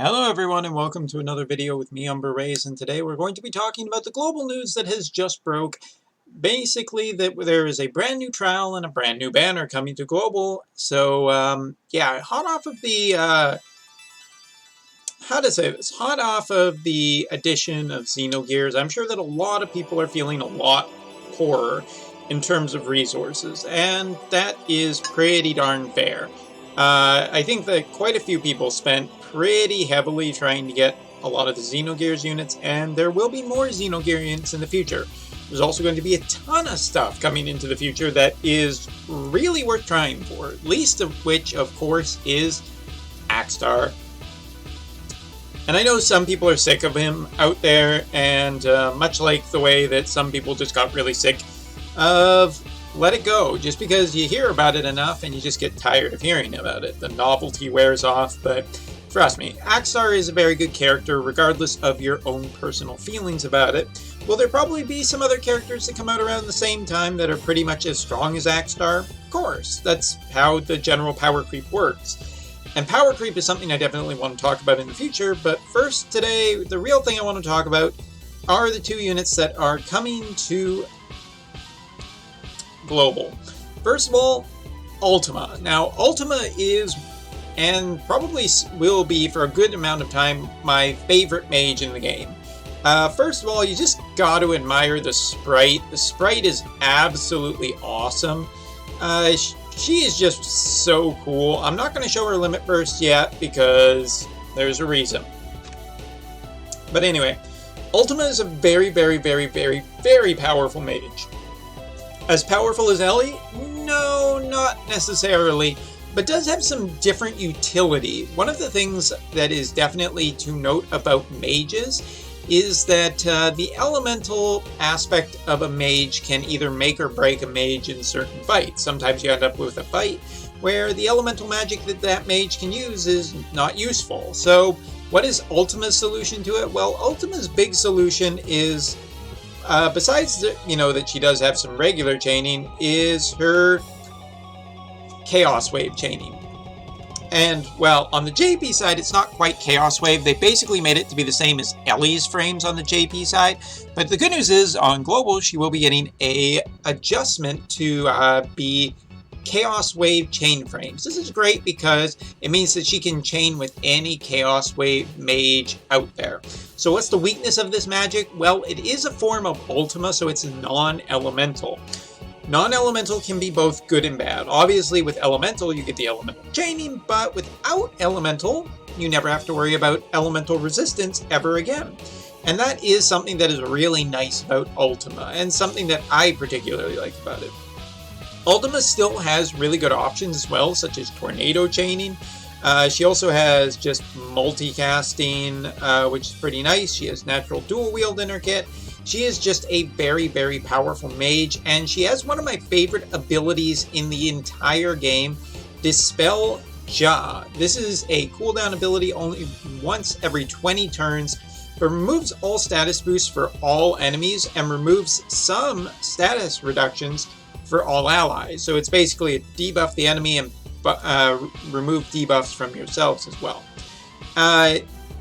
Hello everyone and welcome to another video with me, Umber Rays, and today we're going to be talking about the global news that has just broke. Basically that there is a brand new trial and a brand new banner coming to global. So yeah, hot off of the, how to say this, hot off of the addition of Xenogears, I'm sure that a lot of people are feeling a lot poorer in terms of resources, and that is pretty darn fair. I think that quite a few people spent pretty heavily trying to get a lot of the Xenogears units, and there will be more Xenogear units in the future. There's also going to be a ton of stuff coming into the future that is really worth trying for, least of which, of course, is Axstar. And I know some people are sick of him out there, and much like the way that some people just got really sick of Let It Go, just because you hear about it enough and you just get tired of hearing about it. The novelty wears off, but trust me, Axstar is a very good character regardless of your own personal feelings about it. Will there probably be some other characters that come out around the same time that are pretty much as strong as Axstar? Of course, that's how the general power creep works. And power creep is something I definitely want to talk about in the future, but first today, the real thing I want to talk about are the two units that are coming to global. First of all, Ultima. Now, Ultima is, and probably will be for a good amount of time, my favorite mage in the game. First of all, you just got to admire the sprite. The sprite is absolutely awesome. She is just so cool. I'm not going to show her limit burst yet because there's a reason. But anyway, Ultima is a very, very, very, very, very powerful mage. As powerful as Ellie? No, not necessarily, but does have some different utility. One of the things that is definitely to note about mages is that the elemental aspect of a mage can either make or break a mage in certain fights. Sometimes you end up with a fight where the elemental magic that mage can use is not useful. So what is Ultima's solution to it? Well, Ultima's big solution is, besides that she does have some regular chaining, is her Chaos Wave chaining. And, well, on the JP side, it's not quite Chaos Wave. They basically made it to be the same as Ellie's frames on the JP side. But the good news is, on Global, she will be getting a adjustment to be Chaos Wave chain frames. This is great because it means that she can chain with any Chaos Wave mage out there. So what's the weakness of this magic? Well, it is a form of Ultima, so it's non-elemental. Non-elemental can be both good and bad. Obviously, with elemental, you get the elemental chaining, but without elemental, you never have to worry about elemental resistance ever again. And that is something that is really nice about Ultima, and something that I particularly like about it. Ultima still has really good options as well, such as tornado chaining. She also has just multicasting, which is pretty nice. She has natural dual wield in her kit. She is just a very, very powerful mage, and she has one of my favorite abilities in the entire game, Dispel Ja. This is a cooldown ability only once every 20 turns, but removes all status boosts for all enemies and removes some status reductions for all allies. So it's basically a debuff the enemy and remove debuffs from yourselves as well.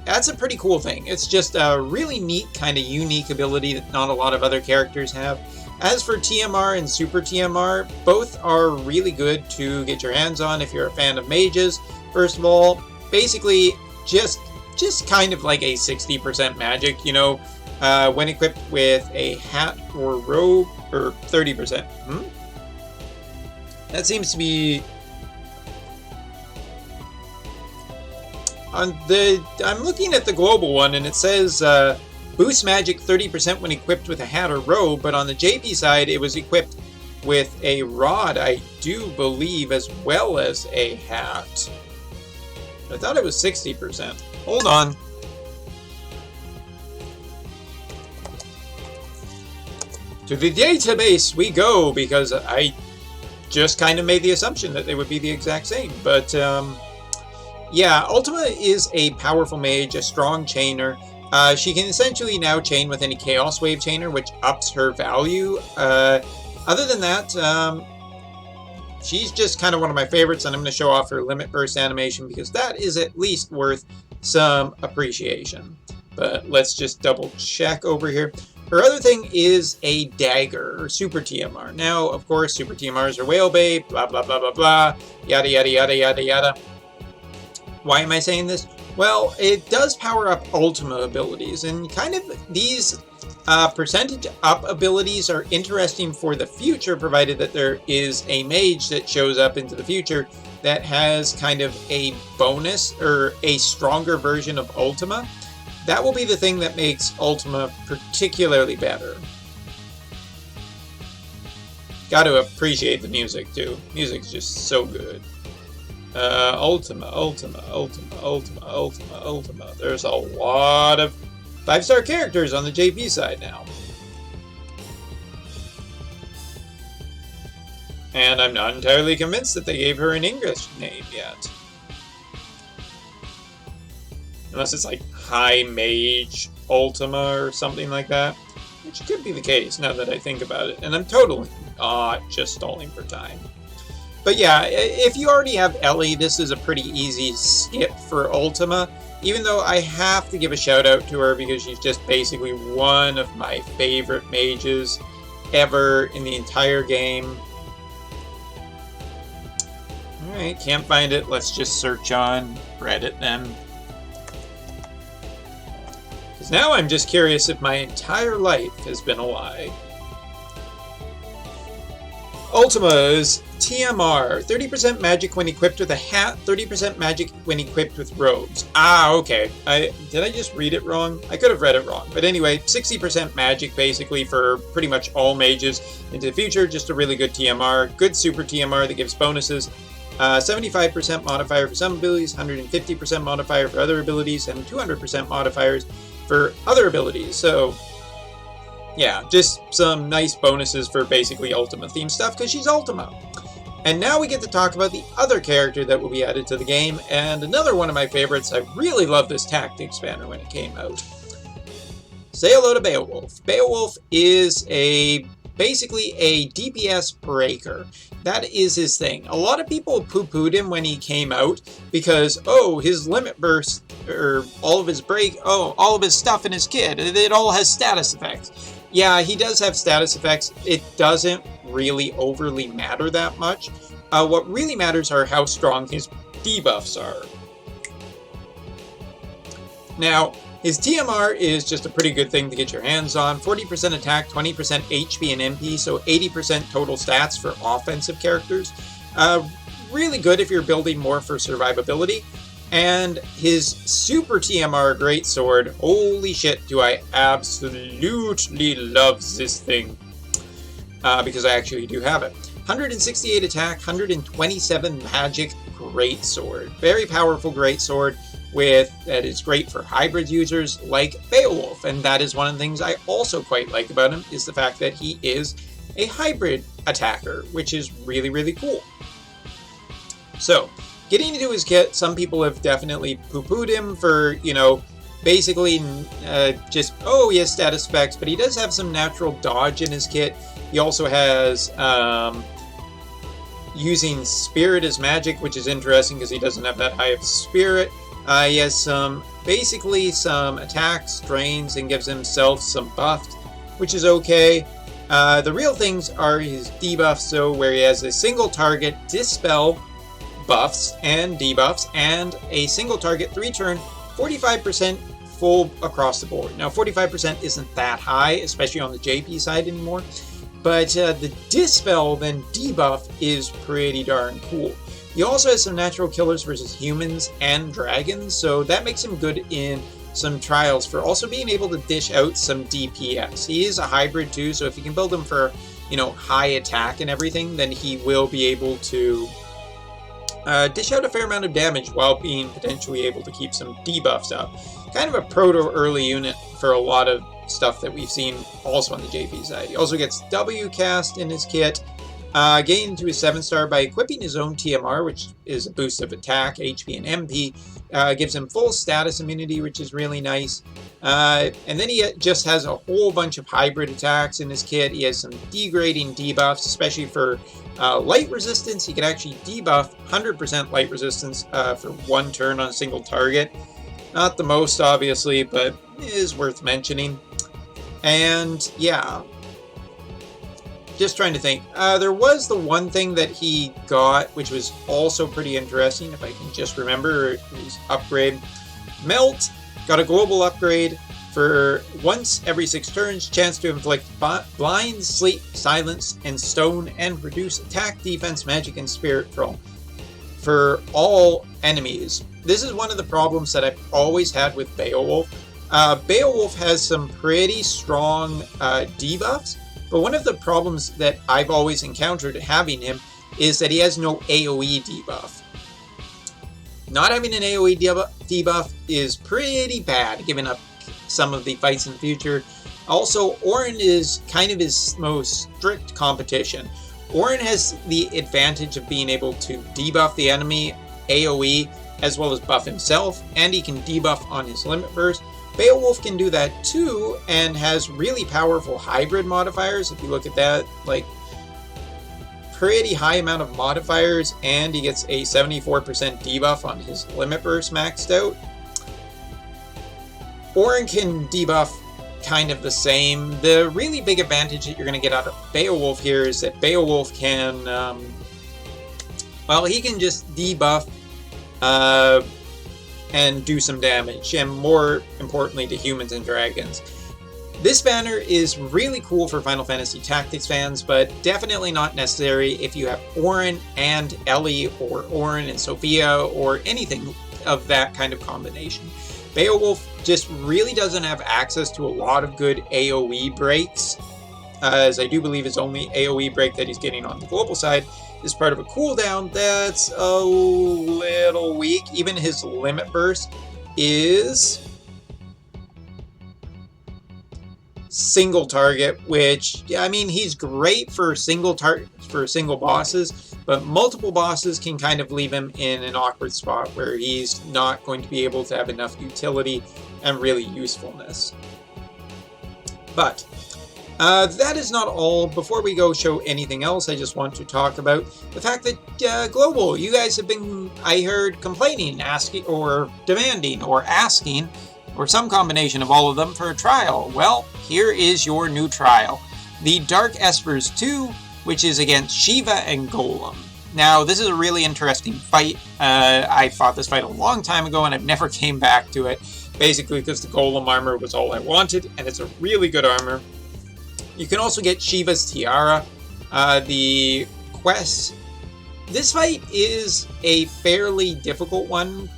That's a pretty cool thing. It's just a really neat, kind of unique ability that not a lot of other characters have. As for TMR and Super TMR, both are really good to get your hands on if you're a fan of mages. First of all, basically just kind of like a 60% magic, when equipped with a hat or robe, or 30%. That seems to be... I'm looking at the global one, and it says boost magic 30% when equipped with a hat or robe, but on the JP side, it was equipped with a rod, I do believe, as well as a hat. I thought it was 60%. Hold on. To the database we go, because I just kind of made the assumption that they would be the exact same, but yeah, Ultima is a powerful mage, a strong chainer. She can essentially now chain with any Chaos Wave chainer, which ups her value. Other than that, she's just kind of one of my favorites, and I'm going to show off her Limit Burst animation because that is at least worth some appreciation. But let's just double check over here. Her other thing is a dagger, or super TMR. Now, of course, super TMRs are whale bait, blah, blah, blah, blah, blah, yada, yada, yada, yada, yada. Why am I saying this? Well, it does power up Ultima abilities, and kind of these percentage up abilities are interesting for the future, provided that there is a mage that shows up into the future that has kind of a bonus or a stronger version of Ultima. That will be the thing that makes Ultima particularly better. Got to appreciate the music too. Music's just so good. Ultima. There's a lot of 5-star characters on the JP side now. And I'm not entirely convinced that they gave her an English name yet. Unless it's like High Mage Ultima or something like that. Which could be the case now that I think about it. And I'm totally not just stalling for time. But yeah, if you already have Ellie, this is a pretty easy skip for Ultima. Even though I have to give a shout out to her because she's just basically one of my favorite mages ever in the entire game. Alright, can't find it. Let's just search on Reddit then. Because now I'm just curious if my entire life has been a lie. Ultima's TMR, 30% magic when equipped with a hat, 30% magic when equipped with robes. Ah, okay. Did I just read it wrong? I could have read it wrong. But anyway, 60% magic basically for pretty much all mages into the future. Just a really good TMR. Good super TMR that gives bonuses. 75% modifier for some abilities, 150% modifier for other abilities, and 200% modifiers for other abilities. So yeah, just some nice bonuses for basically Ultima themed stuff, because she's Ultima. And now we get to talk about the other character that will be added to the game, and another one of my favorites. I really love this tactics banner when it came out. Say hello to Beowulf. Beowulf is basically a DPS breaker. That is his thing. A lot of people poo-pooed him when he came out because, oh, his limit burst, or all of his all of his stuff in his kit, it all has status effects. Yeah, he does have status effects. It doesn't really overly matter that much. What really matters are how strong his debuffs are. Now, his TMR is just a pretty good thing to get your hands on. 40% attack, 20% HP and MP, so 80% total stats for offensive characters. Really good if you're building more for survivability. And his super TMR greatsword, holy shit, do I absolutely love this thing. Because I actually do have it. 168 attack, 127 magic greatsword. Very powerful greatsword that is great for hybrid users like Beowulf. And that is one of the things I also quite like about him, is the fact that he is a hybrid attacker, which is really, really cool. So, getting into his kit, some people have definitely poo-pooed him for, you know, basically just, oh, he has status effects, but he does have some natural dodge in his kit. He also has using spirit as magic, which is interesting because he doesn't have that high of spirit. He has basically some attacks, drains, and gives himself some buffs, which is okay. The real things are his debuffs, so where he has a single target dispel buffs and debuffs, and a single target 3-turn 45% full across the board. Now 45% isn't that high, especially on the JP side anymore, but the dispel then debuff is pretty darn cool. He also has some natural killers versus humans and dragons, so that makes him good in some trials for also being able to dish out some DPS. He is a hybrid too, so if you can build him for, you know, high attack and everything, then he will be able to dish out a fair amount of damage while being potentially able to keep some debuffs up. Kind of a proto-early unit for a lot of stuff that we've seen also on the JP side. He also gets W cast in his kit, getting into his 7-star by equipping his own TMR, which is a boost of attack, HP, and MP. Gives him full status immunity, which is really nice. And then he just has a whole bunch of hybrid attacks in his kit. He has some degrading debuffs, especially for light resistance. He can actually debuff 100% light resistance for 1 turn on a single target. Not the most, obviously, but is worth mentioning. And yeah, just trying to think. There was the one thing that he got, which was also pretty interesting, if I can just remember, his upgrade. Melt got a global upgrade for once every 6 turns, chance to inflict blind, sleep, silence, and stone, and reduce attack, defense, magic, and spirit for all enemies. This is one of the problems that I've always had with Beowulf. Beowulf has some pretty strong debuffs, but one of the problems that I've always encountered having him is that he has no AoE debuff. Not having an AoE debuff is pretty bad, giving up some of the fights in the future. Also, Orin is kind of his most strict competition. Orin has the advantage of being able to debuff the enemy AoE as well as buff himself, and he can debuff on his limit burst. Beowulf can do that too, and has really powerful hybrid modifiers. If you look at that, like, pretty high amount of modifiers, and he gets a 74% debuff on his limit burst maxed out. Orin can debuff kind of the same. The really big advantage that you're going to get out of Beowulf here is that Beowulf can, well, he can just debuff and do some damage, and more importantly to humans and dragons. This banner is really cool for Final Fantasy Tactics fans, but definitely not necessary if you have Orin and Ellie, or Orin and Sophia, or anything of that kind of combination. Beowulf just really doesn't have access to a lot of good AoE breaks, as I do believe his only AoE break that he's getting on the global side is part of a cooldown that's a little weak. Even his limit burst is single target, which, I mean, he's great for single bosses, but multiple bosses can kind of leave him in an awkward spot where he's not going to be able to have enough utility and really usefulness. But that is not all. Before we go show anything else, I just want to talk about the fact that Global, you guys have been, I heard, complaining, asking, or demanding, or asking, or some combination of all of them for a trial. Well, here is your new trial. The Dark Espers 2, which is against Shiva and Golem. Now, this is a really interesting fight. I fought this fight a long time ago, and I've never came back to it, basically because the Golem armor was all I wanted, and it's a really good armor. You can also get Shiva's Tiara. The quest. This fight is a fairly difficult one.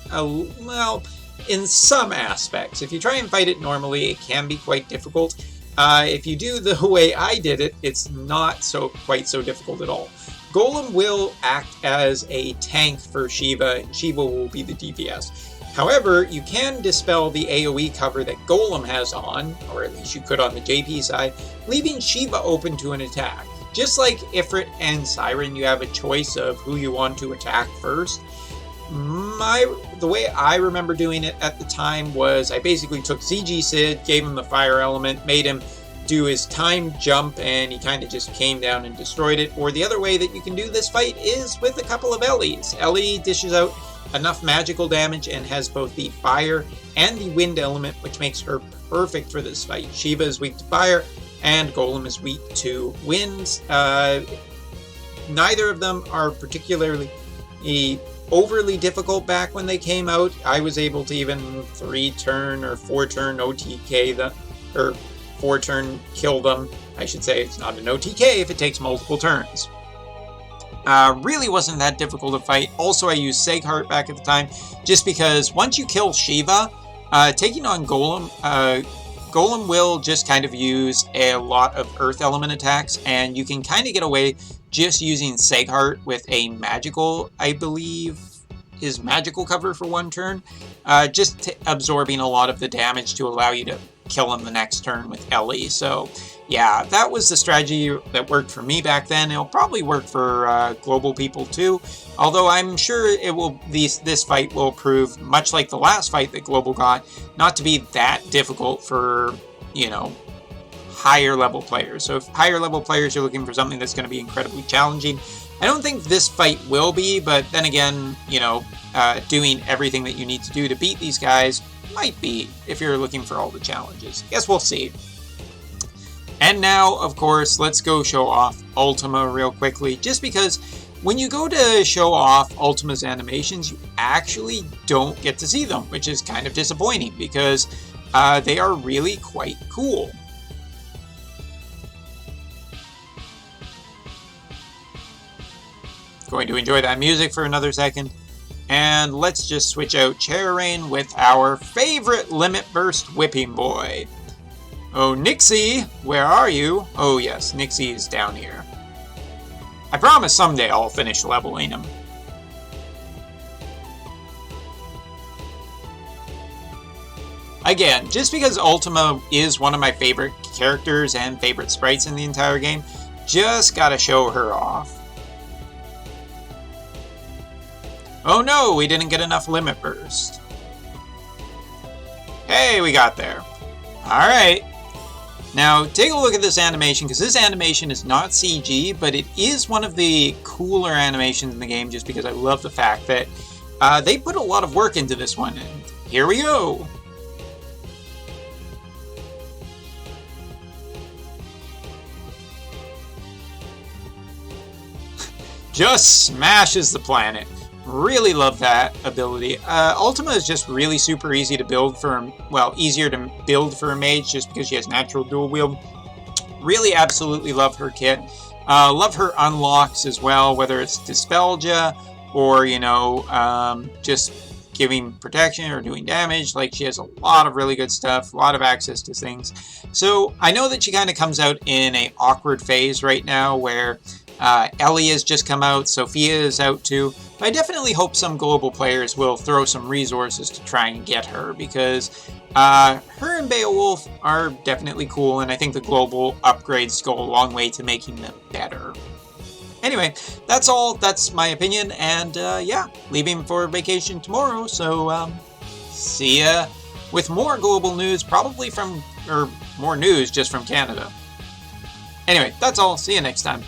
Well, in some aspects. If you try and fight it normally, it can be quite difficult. If you do the way I did it, it's not quite so difficult at all. Golem will act as a tank for Shiva, and Shiva will be the DPS. However, you can dispel the AoE cover that Golem has on, or at least you could on the JP side, leaving Shiva open to an attack. Just like Ifrit and Siren, you have a choice of who you want to attack first. The way I remember doing it at the time was I basically took CG Sid, gave him the fire element, made him do his time jump, and he kind of just came down and destroyed it. Or the other way that you can do this fight is with a couple of Ellies. Ellie dishes out enough magical damage and has both the fire and the wind element, which makes her perfect for this fight. Shiva is weak to fire, and Golem is weak to wind. Neither of them are particularly overly difficult back when they came out. I was able to even 3-turn or 4-turn OTK them, or 4-turn kill them. I should say it's not an OTK if it takes multiple turns. Really wasn't that difficult to fight. Also, I used Segheart back at the time, just because once you kill Shiva, taking on Golem, Golem will just kind of use a lot of Earth Element attacks, and you can kind of get away just using Segheart with a magical, I believe, is magical cover for 1 turn, just absorbing a lot of the damage to allow you to kill him the next turn with Ellie. So yeah, that was the strategy that worked for me back then. It'll probably work for global people too, although I'm sure it will. This fight will prove, much like the last fight that Global got, not to be that difficult for, you know, higher level players. So if higher level players are looking for something that's going to be incredibly challenging, I don't think this fight will be, but then again, you know, doing everything that you need to do to beat these guys might be, if you're looking for all the challenges. Guess we'll see. And now, of course, let's go show off Ultima real quickly, just because when you go to show off Ultima's animations, you actually don't get to see them, which is kind of disappointing, because they are really quite cool. Going to enjoy that music for another second. And let's just switch out Charain with our favorite Limit Burst Whipping Boy. Oh, Nixie, where are you? Oh yes, Nixie is down here. I promise someday I'll finish leveling him. Again, just because Ultima is one of my favorite characters and favorite sprites in the entire game, just gotta show her off. Oh no, we didn't get enough Limit Burst. Hey, we got there. Alright. Now, take a look at this animation, because this animation is not CG, but it is one of the cooler animations in the game, just because I love the fact that they put a lot of work into this one, and here we go! Just smashes the planet. Really love that ability. Ultima is just really super easy to build for, well, easier to build for a mage just because she has natural dual wield. Really absolutely love her kit. Love her unlocks as well, whether it's Dispelja or, you know, just giving protection or doing damage. Like, she has a lot of really good stuff, a lot of access to things. So I know that she kind of comes out in an awkward phase right now where Ellie has just come out, Sophia is out too, but I definitely hope some global players will throw some resources to try and get her, because her and Beowulf are definitely cool, and I think the global upgrades go a long way to making them better. Anyway, that's all, that's my opinion, and yeah, leaving for vacation tomorrow, so see ya with more global news, probably from, or more news just from Canada. Anyway, that's all, see you next time.